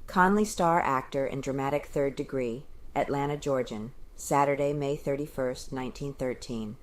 Conley star actor in dramatic third degree, Atlanta, Georgian, Saturday, May 31st, 1913.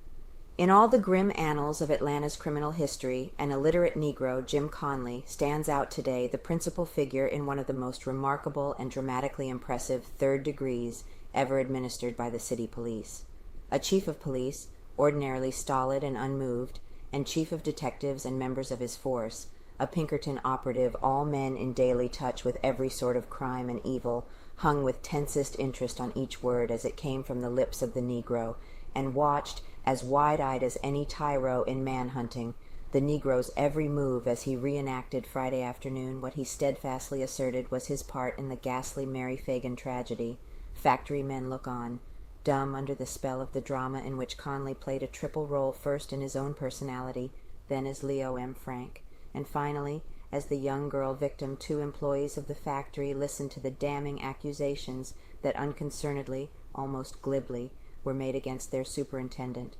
In all the grim annals of Atlanta's criminal history, an illiterate Negro, Jim Conley, stands out today the principal figure in one of the most remarkable and dramatically impressive third degrees ever administered by the city police. A chief of police, ordinarily stolid and unmoved, and chief of detectives and members of his force, a Pinkerton operative, all men in daily touch with every sort of crime and evil, hung with tensest interest on each word as it came from the lips of the Negro, and watched, as wide-eyed as any tyro in man-hunting, the Negro's every move as he re-enacted Friday afternoon what he steadfastly asserted was his part in the ghastly Mary Phagan tragedy. Factory men look on, dumb under the spell of the drama in which Conley played a triple role, first in his own personality, then as Leo M. Frank, and finally, as the young girl victim, two employees of the factory listened to the damning accusations that unconcernedly, almost glibly, were made against their superintendent.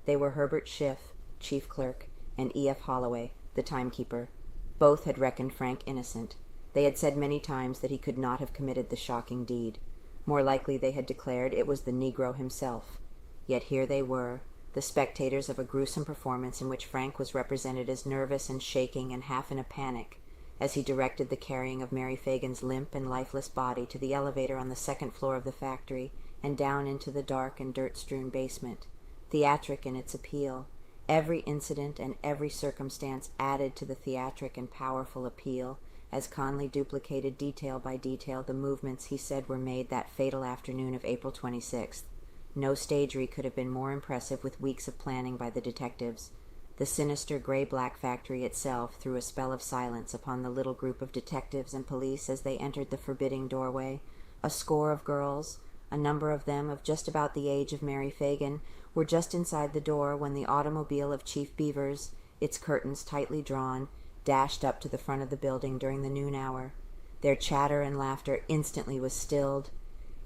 They were Herbert Schiff, chief clerk, and E. F. Holloway, the timekeeper. Both had reckoned Frank innocent. They had said many times that he could not have committed the shocking deed. More likely, they had declared, it was the Negro himself. Yet here they were, the spectators of a gruesome performance in which Frank was represented as nervous and shaking and half in a panic as he directed the carrying of Mary Phagan's limp and lifeless body to the elevator on the second floor of the factory and down into the dark and dirt-strewn basement. Theatric in its appeal, every incident and every circumstance added to the theatric and powerful appeal as Conley duplicated detail by detail the movements he said were made that fatal afternoon of April 26th. No stagery could have been more impressive with weeks of planning by the detectives. The sinister gray-black factory itself threw a spell of silence upon the little group of detectives and police as they entered the forbidding doorway. A score of girls, a number of them of just about the age of Mary Phagan, were just inside the door when the automobile of Chief Beavers, its curtains tightly drawn, dashed up to the front of the building during the noon hour. Their chatter and laughter instantly was stilled.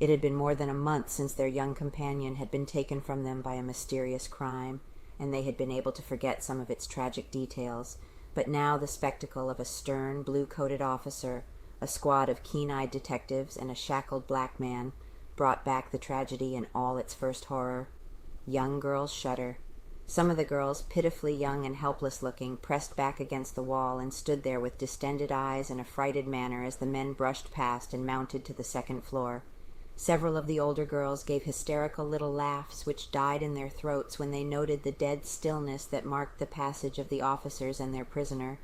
It had been more than a month since their young companion had been taken from them by a mysterious crime, and they had been able to forget some of its tragic details. But now the spectacle of a stern, blue-coated officer, a squad of keen-eyed detectives, and a shackled black man brought back the tragedy in all its first horror. Young girls shudder. Some of the girls, pitifully young and helpless-looking, pressed back against the wall and stood there with distended eyes and a frightened manner as the men brushed past and mounted to the second floor. Several of the older girls gave hysterical little laughs which died in their throats when they noted the dead stillness that marked the passage of the officers and their prisoner.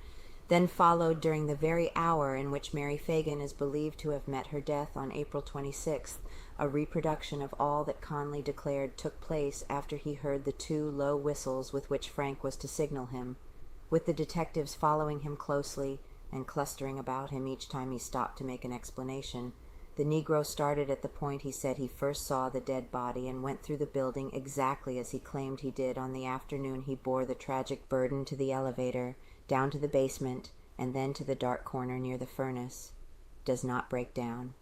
Then followed, during the very hour in which Mary Phagan is believed to have met her death on April 26th, a reproduction of all that Conley declared took place after he heard the two low whistles with which Frank was to signal him, with the detectives following him closely and clustering about him each time he stopped to make an explanation. The Negro started at the point he said he first saw the dead body and went through the building exactly as he claimed he did on the afternoon he bore the tragic burden to the elevator, down to the basement, and then to the dark corner near the furnace. Does not break down.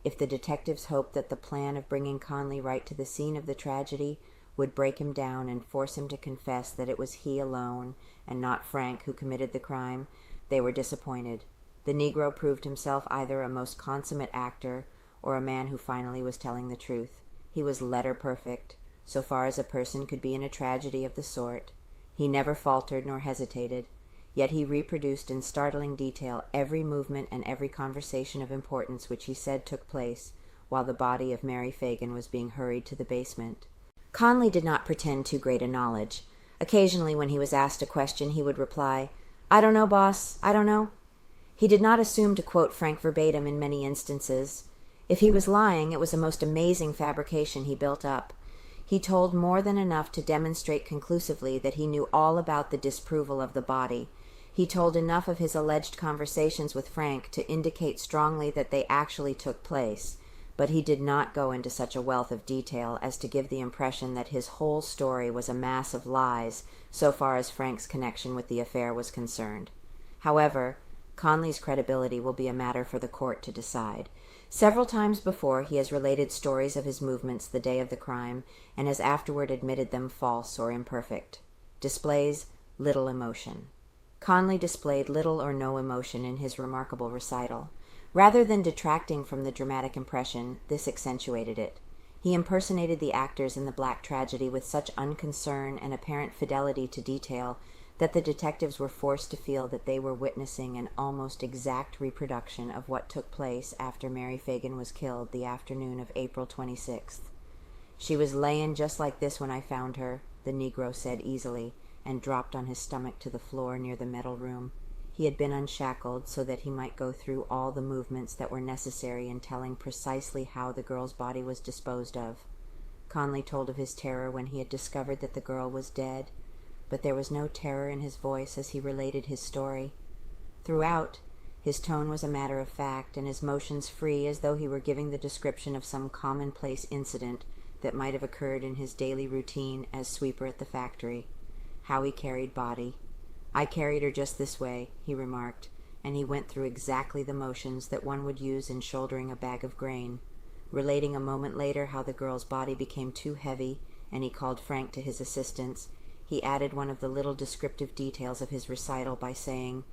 If the detectives hoped that the plan of bringing Conley right to the scene of the tragedy would break him down and force him to confess that it was he alone, and not Frank, who committed the crime, they were disappointed. The Negro proved himself either a most consummate actor or a man who finally was telling the truth. He was letter-perfect, so far as a person could be in a tragedy of the sort. He never faltered nor hesitated, yet he reproduced in startling detail every movement and every conversation of importance which he said took place while the body of Mary Phagan was being hurried to the basement. Conley did not pretend too great a knowledge. Occasionally, when he was asked a question, he would reply, "I don't know, boss, I don't know." He did not assume to quote Frank verbatim in many instances. If he was lying, it was a most amazing fabrication he built up. He told more than enough to demonstrate conclusively that he knew all about the disproval of the body. He told enough of his alleged conversations with Frank to indicate strongly that they actually took place, but he did not go into such a wealth of detail as to give the impression that his whole story was a mass of lies so far as Frank's connection with the affair was concerned. However, Conley's credibility will be a matter for the court to decide. Several times before he has related stories of his movements the day of the crime, and has afterward admitted them false or imperfect. Displays little emotion. Conley displayed little or no emotion in his remarkable recital. Rather than detracting from the dramatic impression, this accentuated it. He impersonated the actors in the black tragedy with such unconcern and apparent fidelity to detail that the detectives were forced to feel that they were witnessing an almost exact reproduction of what took place after Mary Phagan was killed the afternoon of April 26th. "She was layin' just like this when I found her," the Negro said easily, and dropped on his stomach to the floor near the metal room. He had been unshackled so that he might go through all the movements that were necessary in telling precisely how the girl's body was disposed of. Conley told of his terror when he had discovered that the girl was dead, but there was no terror in his voice as he related his story. Throughout, his tone was a matter of fact, and his motions free, as though he were giving the description of some commonplace incident that might have occurred in his daily routine as sweeper at the factory. How he carried body. "I carried her just this way," he remarked, and he went through exactly the motions that one would use in shouldering a bag of grain, relating a moment later how the girl's body became too heavy, and he called Frank to his assistance. He added one of the little descriptive details of his recital by saying,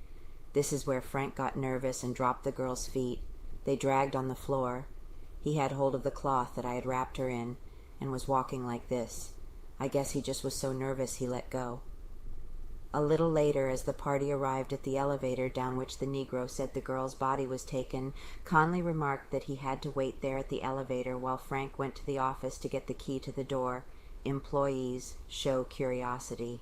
"This is where Frank got nervous and dropped the girl's feet. They dragged on the floor. He had hold of the cloth that I had wrapped her in, and was walking like this. I guess he just was so nervous he let go." A little later, as the party arrived at the elevator down which the Negro said the girl's body was taken, Conley remarked that he had to wait there at the elevator while Frank went to the office to get the key to the door. Employees show curiosity.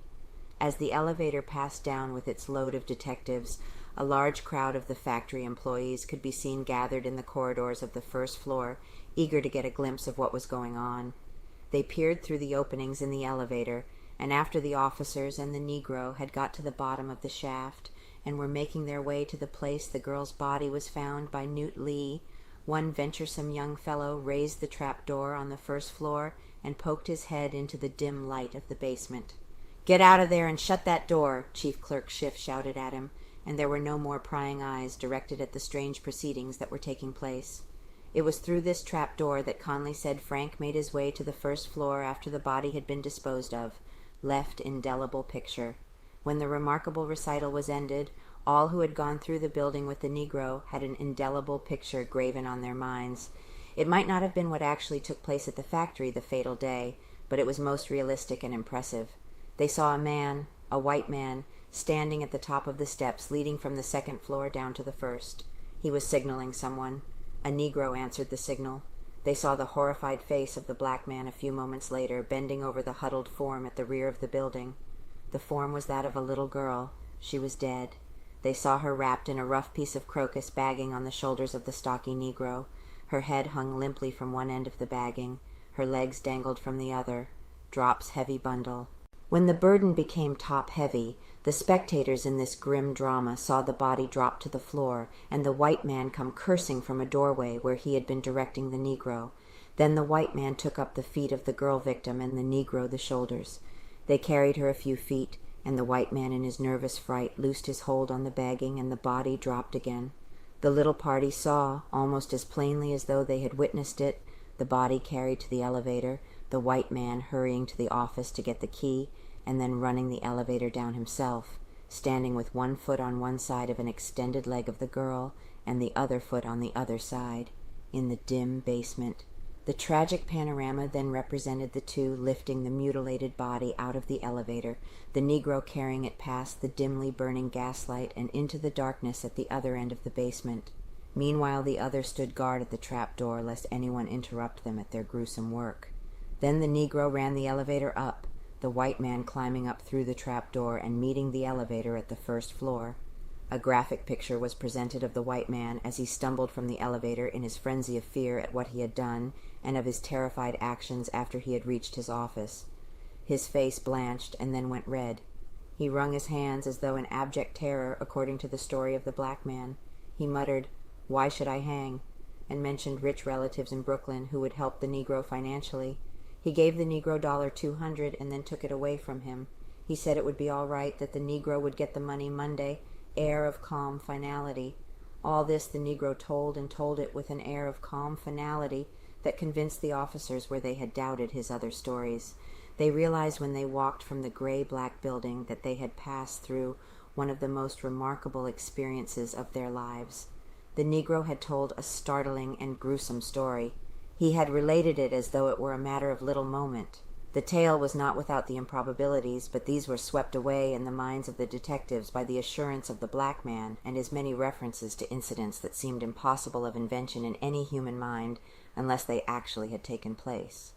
As the elevator passed down with its load of detectives, a large crowd of the factory employees could be seen gathered in the corridors of the first floor, eager to get a glimpse of what was going on. They peered through the openings in the elevator, and after the officers and the Negro had got to the bottom of the shaft and were making their way to the place the girl's body was found by Newt Lee, one venturesome young fellow raised the trap door on the first floor and poked his head into the dim light of the basement. "Get out of there and shut that door," Chief Clerk Schiff shouted at him, and there were no more prying eyes directed at the strange proceedings that were taking place. It was through this trap door that Conley said Frank made his way to the first floor after the body had been disposed of, left indelible picture. When the remarkable recital was ended, all who had gone through the building with the Negro had an indelible picture graven on their minds. It might not have been what actually took place at the factory the fatal day, but it was most realistic and impressive. They saw a man, a white man, standing at the top of the steps leading from the second floor down to the first. He was signaling someone. A Negro answered the signal. They saw the horrified face of the black man a few moments later, bending over the huddled form at the rear of the building. The form was that of a little girl. She was dead. They saw her wrapped in a rough piece of crocus bagging on the shoulders of the stocky Negro. Her head hung limply from one end of the bagging. Her legs dangled from the other. Drop's heavy bundle. When the burden became top-heavy, the spectators in this grim drama saw the body drop to the floor, and the white man come cursing from a doorway where he had been directing the Negro. Then the white man took up the feet of the girl victim and the Negro the shoulders. They carried her a few feet, and the white man in his nervous fright loosed his hold on the bagging, and the body dropped again. The little party saw, almost as plainly as though they had witnessed it, the body carried to the elevator, the white man hurrying to the office to get the key, and then running the elevator down himself, standing with one foot on one side of an extended leg of the girl and the other foot on the other side, in the dim basement. The tragic panorama then represented the two lifting the mutilated body out of the elevator, the Negro carrying it past the dimly burning gaslight and into the darkness at the other end of the basement. Meanwhile the other stood guard at the trap door lest anyone interrupt them at their gruesome work. Then the Negro ran the elevator up, the white man climbing up through the trap door and meeting the elevator at the first floor. A graphic picture was presented of the white man as he stumbled from the elevator in his frenzy of fear at what he had done and of his terrified actions after he had reached his office. His face blanched and then went red. He wrung his hands as though in abject terror, according to the story of the black man. He muttered, "Why should I hang?" and mentioned rich relatives in Brooklyn who would help the Negro financially. He gave the Negro $200 and then took it away from him. He said it would be all right, that the Negro would get the money Monday, air of calm finality. All this the Negro told, and told it with an air of calm finality that convinced the officers where they had doubted his other stories. They realized when they walked from the gray-black building that they had passed through one of the most remarkable experiences of their lives. The Negro had told a startling and gruesome story. He had related it as though it were a matter of little moment. The tale was not without the improbabilities, but these were swept away in the minds of the detectives by the assurance of the black man and his many references to incidents that seemed impossible of invention in any human mind unless they actually had taken place.